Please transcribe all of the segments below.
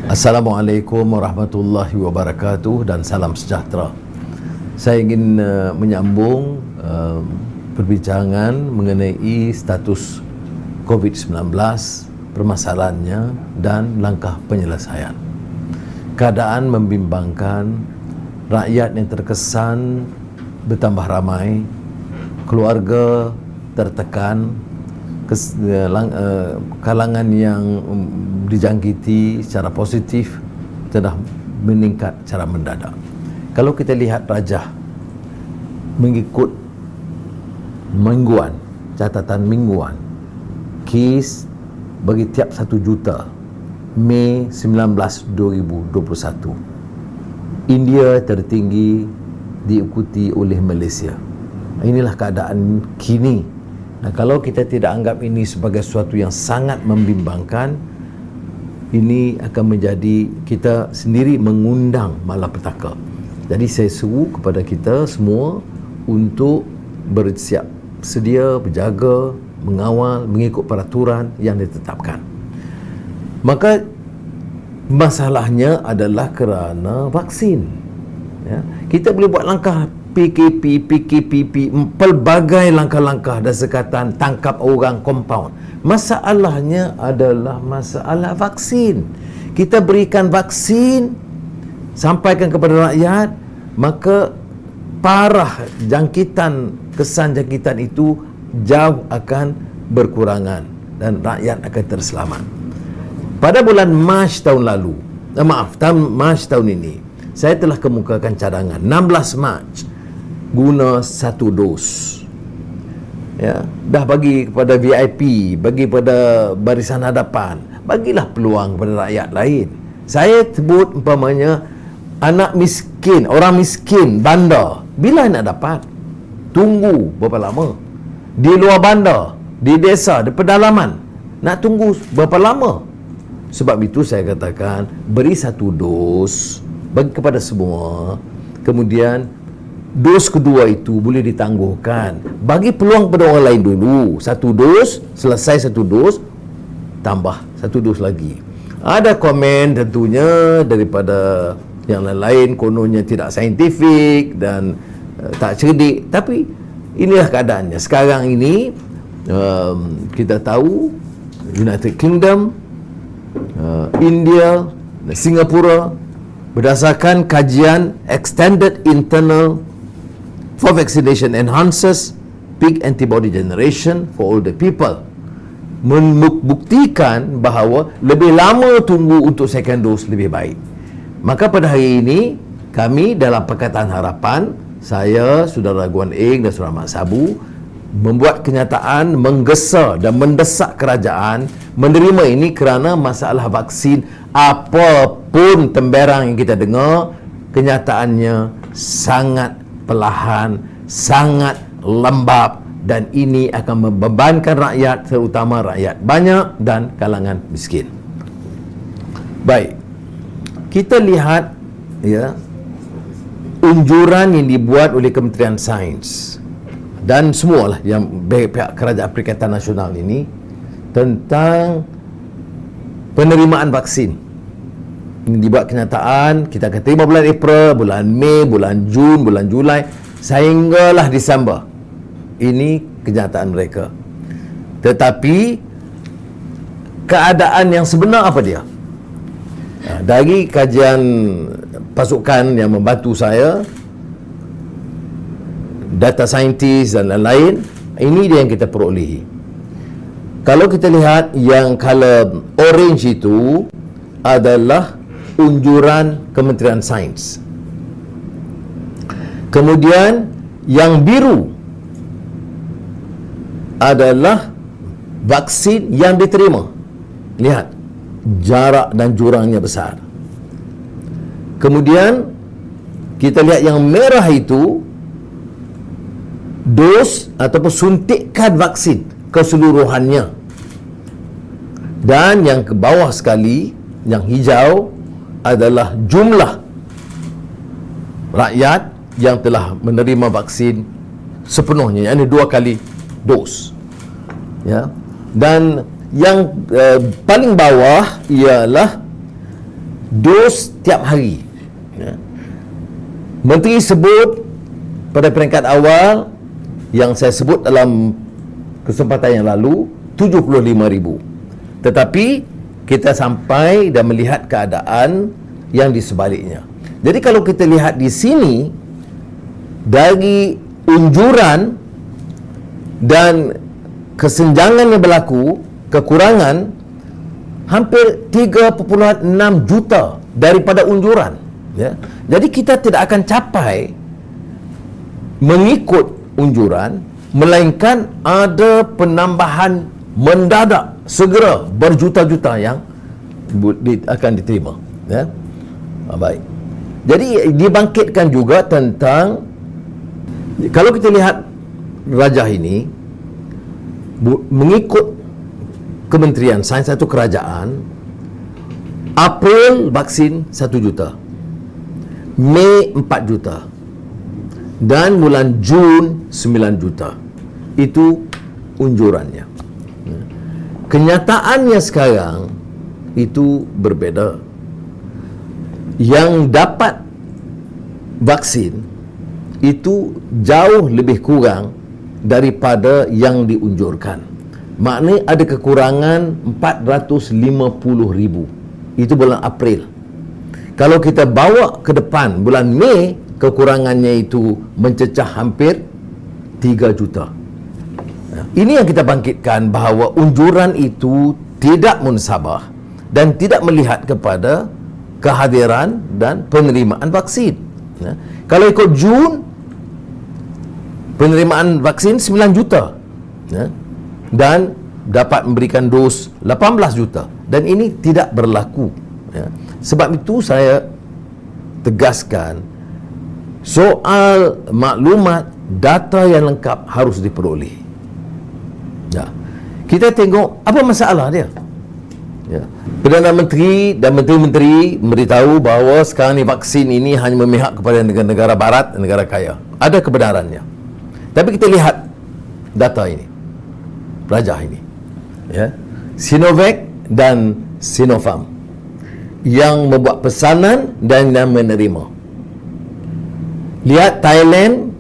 Assalamualaikum warahmatullahi wabarakatuh dan salam sejahtera. Saya ingin menyambung perbincangan mengenai status COVID-19, permasalahannya dan langkah penyelesaian. Keadaan membimbangkan, rakyat yang terkesan bertambah ramai, keluarga tertekan, kalangan yang dijangkiti secara positif telah meningkat secara mendadak. Kalau kita lihat rajah mengikut mingguan, catatan mingguan, kes bagi tiap 1 juta Mei 19 2021, India tertinggi diikuti oleh Malaysia. Inilah keadaan kini. Nah, kalau kita tidak anggap ini sebagai sesuatu yang sangat membimbangkan, ini akan menjadi kita sendiri mengundang malapetaka. Jadi saya seru kepada kita semua untuk bersiap sedia, berjaga, mengawal, mengikut peraturan yang ditetapkan. Maka masalahnya adalah kerana vaksin. Ya, kita boleh buat langkah PKP, PKPP, pelbagai langkah-langkah dan sekatan tangkap orang compound. Masalahnya adalah masalah vaksin. Kita berikan vaksin, sampaikan kepada rakyat, maka parah kesan jangkitan itu jauh akan berkurangan dan rakyat akan terselamat. Pada bulan Mac tahun lalu, Mac tahun ini, saya telah kemukakan cadangan 16 Mac guna 1 dos. Ya, dah bagi kepada VIP, bagi pada barisan hadapan, bagilah peluang kepada rakyat lain. Saya sebut umpamanya anak miskin, orang miskin bandar, bila nak dapat? Tunggu berapa lama? Di luar bandar, di desa, di pedalaman, nak tunggu berapa lama? Sebab itu saya katakan beri 1 dos bagi kepada semua. Kemudian dos kedua itu boleh ditangguhkan. Bagi peluang kepada orang lain dulu. 1 dos, selesai 1 dos, tambah 1 dos lagi. Ada komen tentunya daripada yang lain-lain, kononnya tidak saintifik dan tak cerdik. Tapi inilah keadaannya. Sekarang ini kita tahu United Kingdom, India, Singapura, berdasarkan kajian Extended Internal for Vaccination Enhances Peak Antibody Generation for Older People, membuktikan bahawa lebih lama tunggu untuk second dose lebih baik. Maka pada hari ini kami dalam Pakatan Harapan, saya, Saudara Guan Eng dan Saudara Mat Sabu, membuat kenyataan menggesa dan mendesak kerajaan menerima ini kerana masalah vaksin. Apapun temberang yang kita dengar, kenyataannya sangat perlahan, sangat lembab, dan ini akan membebankan rakyat, terutama rakyat banyak dan kalangan miskin. Baik, kita lihat ya unjuran yang dibuat oleh Kementerian Sains dan semualah yang pihak Kerajaan Perikatan Nasional ini tentang penerimaan vaksin. Dibuat kenyataan, kita akan terima bulan April, bulan Mei, bulan Jun, bulan Julai, sehinggalah Disember. Ini kenyataan mereka. Tetapi keadaan yang sebenar apa dia? Dari kajian pasukan yang membantu saya, data saintis dan lain-lain, ini dia yang kita perolehi. Kalau kita lihat yang color orange itu adalah unjuran Kementerian Sains. Kemudian yang biru adalah vaksin yang diterima. Lihat, jarak dan jurangnya besar. Kemudian kita lihat yang merah itu dos ataupun suntikan vaksin keseluruhannya. Dan yang ke bawah sekali, yang hijau, adalah jumlah rakyat yang telah menerima vaksin sepenuhnya, yakni 2 kali dos. Ya. Dan yang paling bawah ialah dos tiap hari. Menteri sebut pada peringkat awal yang saya sebut dalam kesempatan yang lalu 75,000. Tetapi kita sampai dan melihat keadaan yang di sebaliknya. Jadi kalau kita lihat di sini, dari unjuran dan kesenjangan yang berlaku, kekurangan hampir 3.6 juta daripada unjuran. Jadi kita tidak akan capai mengikut unjuran, melainkan ada penambahan mendadak segera berjuta-juta yang akan diterima. Baik. Jadi dibangkitkan juga tentang, kalau kita lihat rajah ini mengikut Kementerian Sains atau Kerajaan, April vaksin 1 juta, Mei 4 juta, dan bulan Jun 9 juta. Itu unjurannya. Kenyataannya sekarang itu berbeza. Yang dapat vaksin itu jauh lebih kurang daripada yang diunjurkan. Maknanya ada kekurangan 450,000. Itu bulan April. Kalau kita bawa ke depan bulan Mei, kekurangannya itu mencecah hampir 3 juta. Ini yang kita bangkitkan, bahawa unjuran itu tidak munsabah dan tidak melihat kepada kehadiran dan penerimaan vaksin. Kalau ikut Jun, penerimaan vaksin 9 juta dan dapat memberikan dos 18 juta, dan ini tidak berlaku. Sebab itu saya tegaskan, soal maklumat, data yang lengkap harus diperoleh. Kita tengok apa masalah dia. Perdana Menteri dan menteri-menteri memberitahu bahawa sekarang ni vaksin ini hanya memihak kepada negara-negara barat, negara kaya. Ada kebenarannya. Tapi kita lihat data ini, rajah ini, Sinovac dan Sinopharm yang membuat pesanan dan yang menerima. Lihat Thailand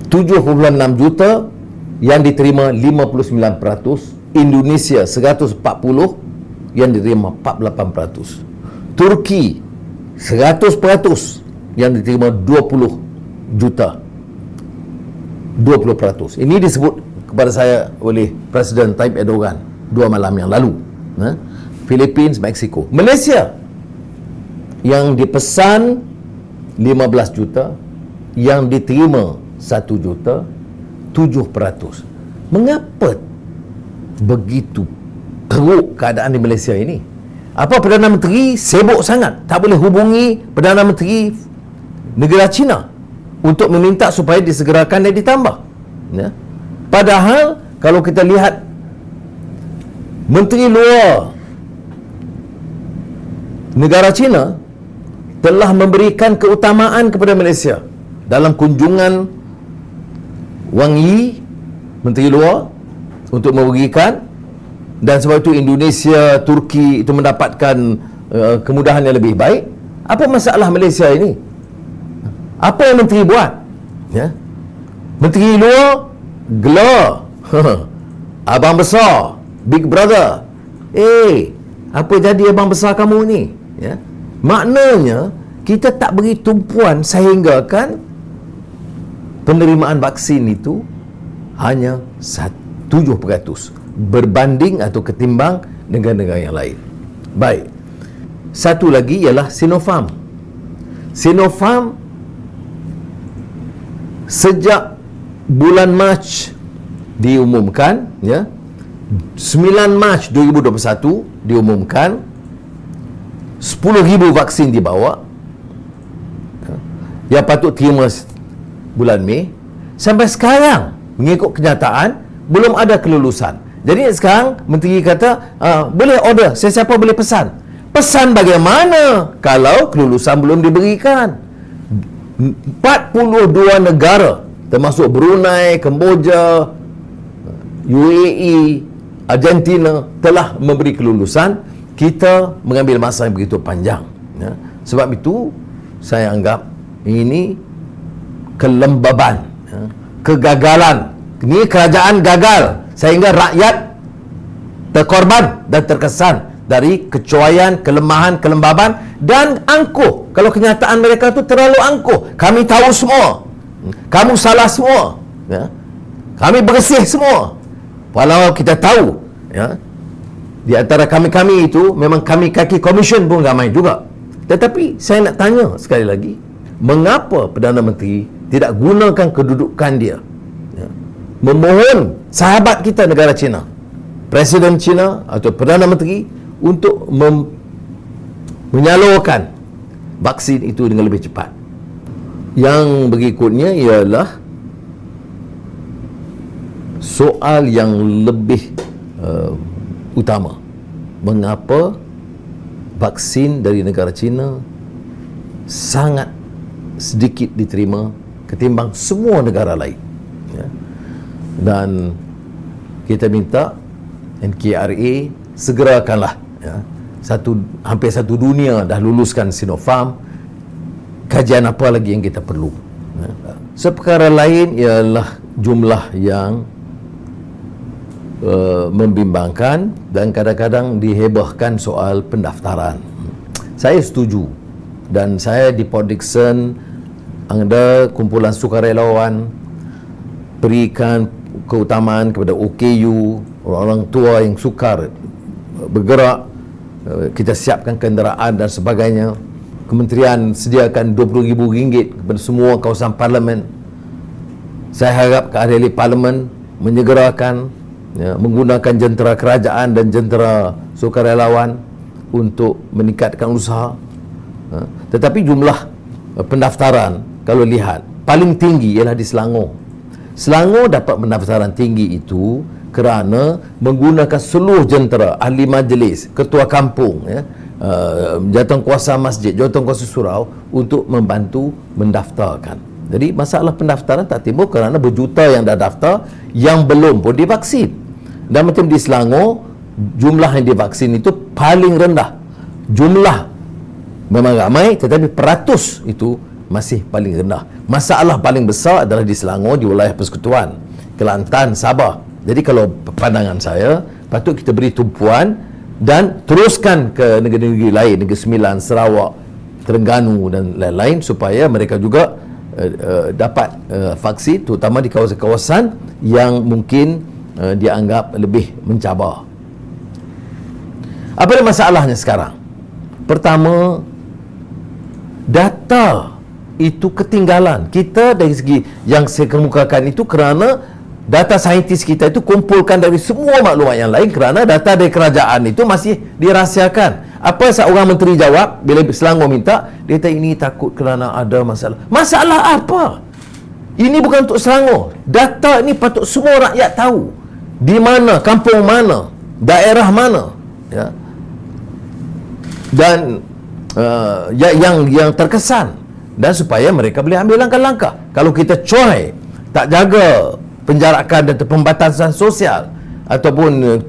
7.6 juta yang diterima 59%, Indonesia 140 yang diterima 48%, Turki 100% yang diterima 20 juta, 20%. Ini disebut kepada saya oleh Presiden Tayyip Erdogan 2 malam yang lalu. Philippines, Mexico. Malaysia yang dipesan 15 juta, yang diterima 1 juta, 7%. Mengapa begitu teruk keadaan di Malaysia ini? Apa Perdana Menteri sibuk sangat, tak boleh hubungi Perdana Menteri negara China untuk meminta supaya disegerakan dan ditambah? Padahal kalau kita lihat Menteri Luar negara China telah memberikan keutamaan kepada Malaysia dalam kunjungan Wang Yi, Menteri Luar, untuk memberikan, dan sebab itu Indonesia, Turki itu mendapatkan kemudahan yang lebih baik. Apa masalah Malaysia ini? Apa yang Menteri buat? Menteri Luar gelar abang besar, Big Brother. Apa jadi abang besar kamu ni? Maknanya kita tak beri tumpuan sehingga kan penerimaan vaksin itu hanya 7% berbanding atau ketimbang negara-negara yang lain. Baik. Satu lagi ialah Sinopharm. Sinopharm sejak bulan Mac diumumkan, 9 Mac 2021 diumumkan 10,000 vaksin dibawa yang patut terima bulan Mei. Sampai sekarang mengikut kenyataan belum ada kelulusan. Jadi sekarang menteri kata boleh order, sesiapa boleh pesan. Pesan bagaimana kalau kelulusan belum diberikan? 42 negara termasuk Brunei, Kemboja, UAE, Argentina telah memberi kelulusan, kita mengambil masa yang begitu panjang, ya. Sebab itu saya anggap ini kelembaban, ya, kegagalan. Ini kerajaan gagal sehingga rakyat terkorban dan terkesan dari kecuaian, kelemahan, kelembaban dan angkuh. Kalau kenyataan mereka tu terlalu angkuh. Kami tahu semua, kamu salah semua, ya. Kami bersih semua. Walau kita tahu, ya, di antara kami-kami itu memang kami kaki komisen pun ramai juga. Tetapi saya nak tanya sekali lagi, mengapa Perdana Menteri tidak gunakan kedudukan dia, ya, memohon sahabat kita negara China, Presiden China atau Perdana Menteri untuk menyalurkan vaksin itu dengan lebih cepat. Yang berikutnya ialah soal yang lebih utama. Mengapa vaksin dari negara China sangat sedikit diterima ketimbang semua negara lain, ya. Dan kita minta NKRA segerakanlah, ya. Hampir satu dunia dah luluskan Sinopharm. Kajian apa lagi yang kita perlu, ya. Seperkara lain ialah jumlah yang membimbangkan dan kadang-kadang dihebahkan soal pendaftaran. Saya setuju, dan saya di Port Dickson ada kumpulan sukarelawan berikan keutamaan kepada OKU, orang-orang tua yang sukar bergerak. Kita siapkan kenderaan dan sebagainya. Kementerian sediakan RM20,000 kepada semua kawasan parlimen. Saya harap ahli parlimen menyegerakan, ya, menggunakan jentera kerajaan dan jentera sukarelawan untuk meningkatkan usaha. Tetapi jumlah pendaftaran kalau lihat paling tinggi ialah di Selangor. Selangor dapat pendaftaran tinggi itu kerana menggunakan seluruh jentera, ahli majlis, ketua kampung, ya, jawatankuasa masjid, jawatankuasa surau untuk membantu mendaftarkan. Jadi masalah pendaftaran tak timbul kerana berjuta yang dah daftar yang belum pun divaksin. Dan macam di Selangor, jumlah yang divaksin itu paling rendah. Jumlah memang ramai, tetapi peratus itu masih paling rendah. Masalah paling besar adalah di Selangor, di wilayah Persekutuan, Kelantan, Sabah. Jadi kalau pandangan saya, patut kita beri tumpuan dan teruskan ke negeri-negeri lain, Negeri Sembilan, Sarawak, Terengganu dan lain-lain, supaya mereka juga dapat vaksin, terutama di kawasan-kawasan yang mungkin dianggap lebih mencabar. Apa masalahnya sekarang? Pertama, data itu ketinggalan. Kita dari segi yang saya kemukakan itu kerana data saintis kita itu kumpulkan dari semua maklumat yang lain, kerana data dari kerajaan itu masih dirahsiakan. Apa seorang menteri jawab bila Selangor minta, dia kata ini takut kerana ada masalah. Masalah apa? Ini bukan untuk Selangor. Data ini patut semua rakyat tahu. Di mana, kampung mana, daerah mana, ya. Dan yang terkesan, dan supaya mereka boleh ambil langkah-langkah. Kalau kita cuai, tak jaga penjarakan dan pembatasan sosial, ataupun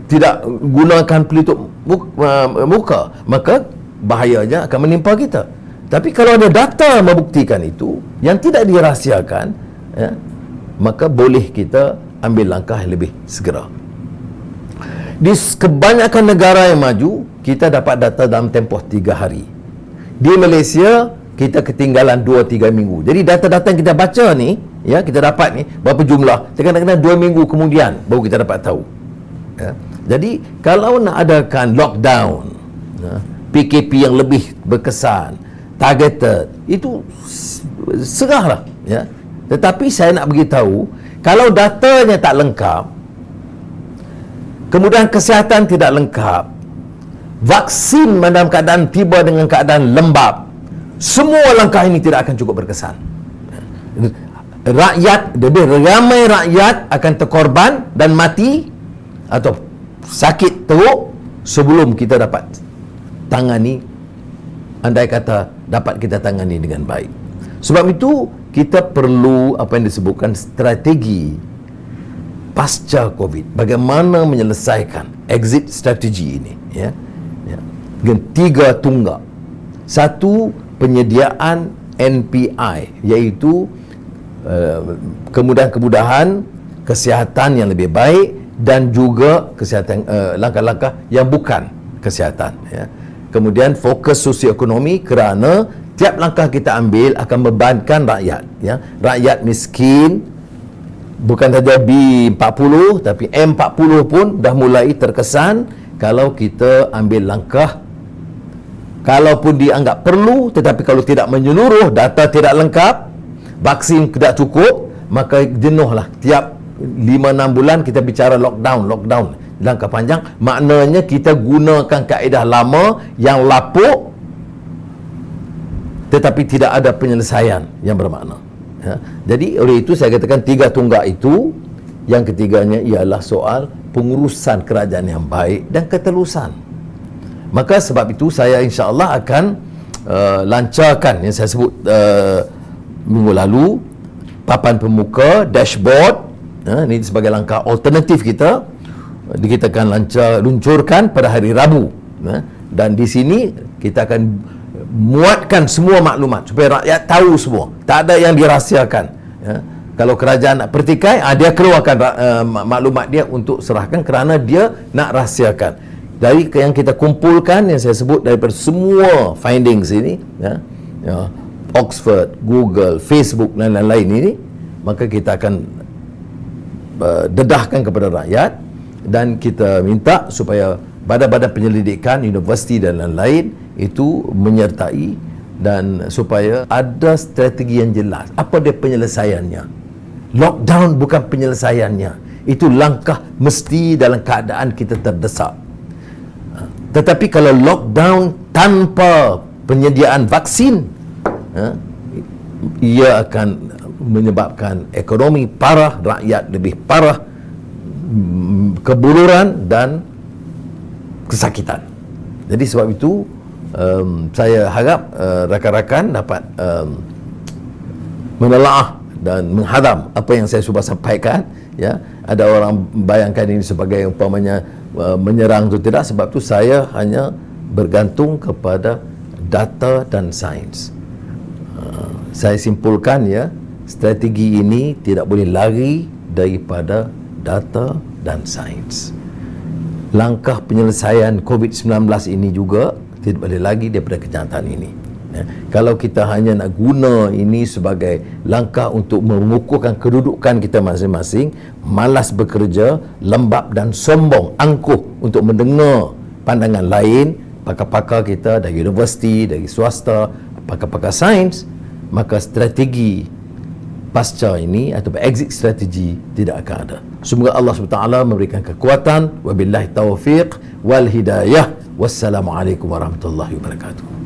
tidak gunakan pelitup muka, maka bahayanya akan menimpa kita. Tapi kalau ada data membuktikan itu yang tidak dirahsiakan, ya, maka boleh kita ambil langkah yang lebih segera. Di kebanyakan negara yang maju, kita dapat data dalam tempoh 3 hari. Di Malaysia, kita ketinggalan 2-3 minggu. Jadi data-data yang kita baca ni, ya, kita dapat ni berapa jumlah, kadang-kadang 2 minggu kemudian baru kita dapat tahu, ya. Jadi kalau nak adakan lockdown, ya, PKP yang lebih berkesan, targeted, itu serahlah, ya. Tetapi saya nak beritahu, kalau datanya tak lengkap, kemudian kesihatan tidak lengkap, vaksin dalam keadaan tiba dengan keadaan lembab, semua langkah ini tidak akan cukup berkesan. Rakyat, lebih ramai rakyat akan terkorban dan mati atau sakit teruk sebelum kita dapat tangani, andai kata dapat kita tangani dengan baik. Sebab itu kita perlu apa yang disebutkan strategi pasca COVID, bagaimana menyelesaikan exit strategi ini, ya, dengan 3 tunggak. Satu, penyediaan NPI, iaitu kemudahan-kemudahan kesihatan yang lebih baik dan juga kesihatan, langkah-langkah yang bukan kesihatan, ya. Kemudian fokus sosioekonomi, kerana tiap langkah kita ambil akan membebankan rakyat, ya. Rakyat miskin, bukan saja B40 tapi M40 pun dah mulai terkesan kalau kita ambil langkah, kalaupun dianggap perlu, tetapi kalau tidak menyeluruh, data tidak lengkap, vaksin tidak cukup, maka jenuhlah. Tiap 5-6 bulan kita bicara lockdown, langkah panjang. Maknanya kita gunakan kaedah lama yang lapuk, tetapi tidak ada penyelesaian yang bermakna, ya. Jadi oleh itu saya katakan 3 tunggak itu. Yang ketiganya ialah soal pengurusan kerajaan yang baik dan ketelusan. Maka sebab itu saya insya-Allah akan lancarkan yang saya sebut minggu lalu, papan pemuka, dashboard, ini sebagai langkah alternatif kita. Kita akan luncurkan pada hari Rabu, dan di sini kita akan muatkan semua maklumat supaya rakyat tahu semua, tak ada yang dirahsiakan, ya. Kalau kerajaan nak pertikai, dia keluarkan maklumat dia untuk serahkan kerana dia nak rahsiakan. Dari yang kita kumpulkan, yang saya sebut daripada semua findings ini, ya, Oxford, Google, Facebook dan lain-lain ini, maka kita akan dedahkan kepada rakyat, dan kita minta supaya badan-badan penyelidikan, universiti dan lain-lain itu menyertai, dan supaya ada strategi yang jelas. Apa dia penyelesaiannya? Lockdown bukan penyelesaiannya. Itu langkah mesti dalam keadaan kita terdesak. Tetapi kalau lockdown tanpa penyediaan vaksin, ia akan menyebabkan ekonomi parah, rakyat lebih parah, kebuluran dan kesakitan. Jadi sebab itu saya harap rakan-rakan dapat menelaah dan menghadam apa yang saya cuba sampaikan, ya. Ada orang bayangkan ini sebagai umpamanya menyerang atau tidak. Sebab itu saya hanya bergantung kepada data dan sains. Saya simpulkan, ya, strategi ini tidak boleh lari daripada data dan sains. Langkah penyelesaian COVID-19 ini juga tidak boleh lagi daripada kenyataan ini. Kalau kita hanya nak guna ini sebagai langkah untuk mengukuhkan kedudukan kita masing-masing, malas bekerja, lembab dan sombong, angkuh untuk mendengar pandangan lain, pakar-pakar kita dari universiti, dari swasta, pakar-pakar sains, maka strategi pasca ini atau exit strategi tidak akan ada. Semoga Allah SWT memberikan kekuatan. Wabillahi taufiq wal hidayah. Wassalamualaikum warahmatullahi wabarakatuh.